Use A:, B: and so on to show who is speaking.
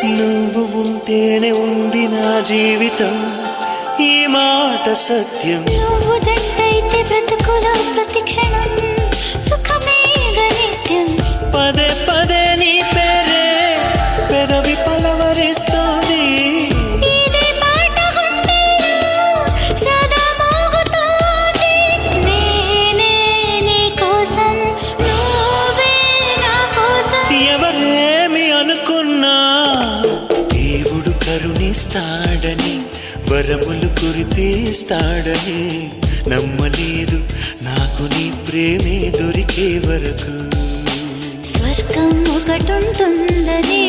A: నువ్వు ఉంటేనే ఉంది నా జీవితం, ఈ మాట సత్యం.
B: నువ్వు జంటైతే బ్రతుకులో ప్రతి క్షణం సుఖమే నిత్యం.
A: పదే పదే నీ పేరే పెదవి పలవరిస్తోంది.
B: ఇదే మాట గుండెల్లో సదా మోగుతోంది. నేనే నీ కోసం, నువ్వే నా కోసం.
A: ఎవరేమి అనుకున్నా దేవుడు కరుణిస్తాడని, వరములు కురిపిస్తాడని నమ్మలేదు నాకు నీ ప్రేమే దొరికే వరకు.
B: స్వర్గం ఒకటుంటుందని